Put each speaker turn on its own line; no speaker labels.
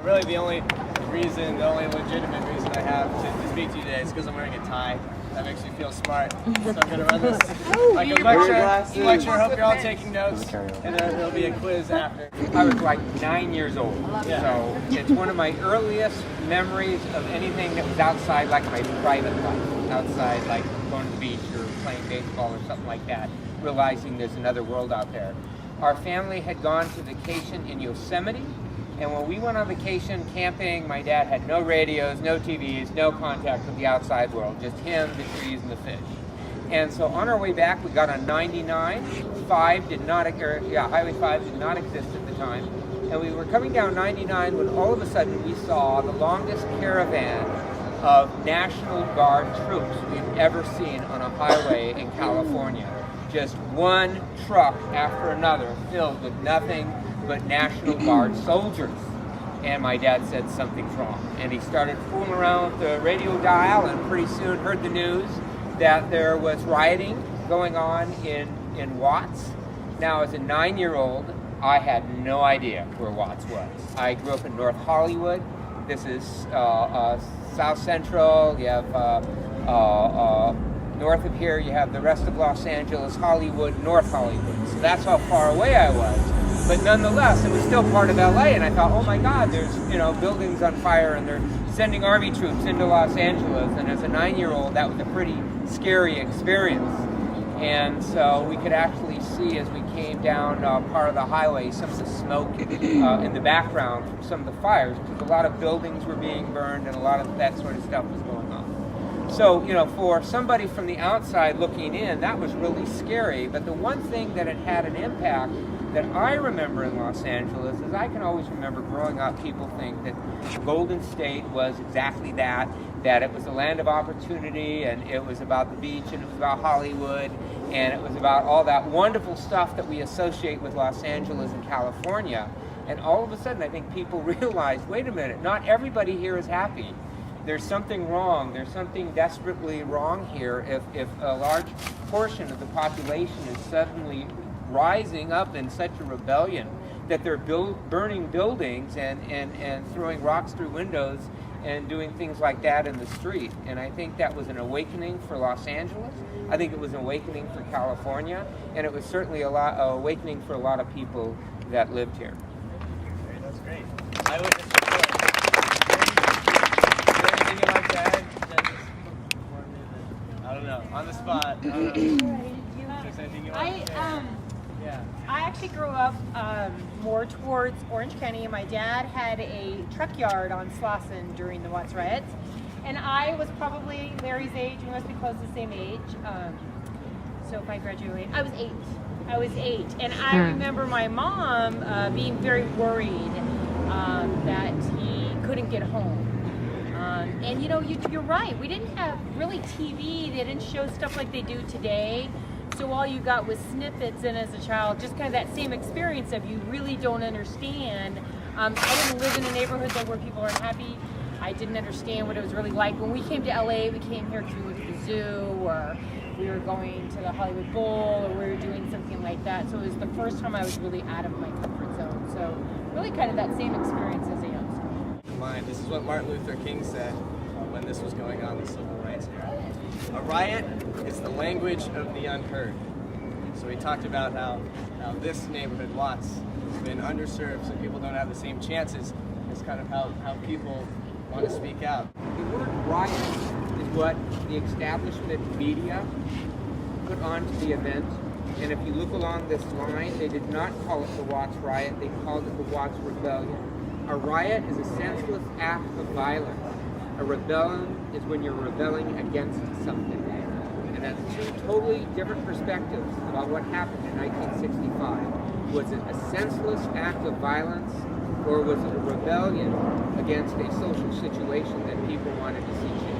really the only legitimate reason I have to speak to you today is because I'm wearing a tie. That makes me feel smart. So I'm going to run this like a lecture. Hope you're all taking notes, and there'll be a quiz after.
I was like 9 years old,
Yeah.
so it's one of my earliest memories of anything that was outside, like my private life, outside, like going to the beach or playing baseball or something like that, realizing there's another world out there. Our family had gone to vacation in Yosemite, and when we went on vacation camping, my dad had no radios, no TVs, no contact with the outside world, just him, the trees, and the fish. And so on our way back, we got on 99. Highway 5 did not exist at the time. And we were coming down 99 when all of a sudden we saw the longest caravan of National Guard troops we've ever seen on a highway in California. Just one truck after another filled with nothing but National Guard soldiers. And my dad said something's wrong. And he started fooling around with the radio dial and pretty soon heard the news that there was rioting going on in Watts. Now, as a 9-year-old, I had no idea where Watts was. I grew up in North Hollywood. This is South Central. You have north of here, you have the rest of Los Angeles, Hollywood, North Hollywood. So that's how far away I was. But nonetheless, it was still part of LA, and I thought, oh my God, there's buildings on fire, and they're sending Army troops into Los Angeles. And as a 9-year-old, that was a pretty scary experience. And so we could actually see as we came down part of the highway some of the smoke in the background from some of the fires, because a lot of buildings were being burned and a lot of that sort of stuff was going on. So, for somebody from the outside looking in, that was really scary. But the one thing that it had an impact that I remember in Los Angeles is I can always remember growing up, people think that Golden State was exactly that it was a land of opportunity, and it was about the beach, and it was about Hollywood, and it was about all that wonderful stuff that we associate with Los Angeles and California. And all of a sudden, I think people realized, wait a minute, not everybody here is happy. There's something wrong. There's something desperately wrong here if a large portion of the population is suddenly rising up in such a rebellion that they're burning buildings and throwing rocks through windows and doing things like that in the street. And I think that was an awakening for Los Angeles. I think it was an awakening for California, and it was certainly awakening for a lot of people that lived here.
That's great. Eyewitness report. Anything you'd like to add? I don't know. On the spot. I don't know. Just anything you like to say? Yeah.
I actually grew up more towards Orange County, and my dad had a truck yard on Slauson during the Watts riots. And I was probably Larry's age. We must be close to the same age. So if I graduate, I was 8. And I remember my mom being very worried that he couldn't get home. And you're right. We didn't have really TV. They didn't show stuff like they do today. So all you got was snippets, and as a child, just kind of that same experience of you really don't understand. I didn't live in a neighborhood where people aren't happy. I didn't understand what it was really like. When we came to LA, we came here to look at the zoo, or we were going to the Hollywood Bowl, or we were doing something like that. So it was the first time I was really out of my comfort zone. So really kind of that same experience as a youngster.
This is what Martin Luther King said when this was going on, the civil rights era. A riot is the language of the unheard. So he talked about how this neighborhood, Watts, has been underserved, so people don't have the same chances. It's kind of how people want to speak out.
The word riot is what the establishment media put onto the event. And if you look along this line, they did not call it the Watts riot, they called it the Watts rebellion. A riot is a senseless act of violence. A rebellion is when you're rebelling against something. And that's two totally different perspectives about what happened in 1965. Was it a senseless act of violence, or was it a rebellion against a social situation that people wanted to see change?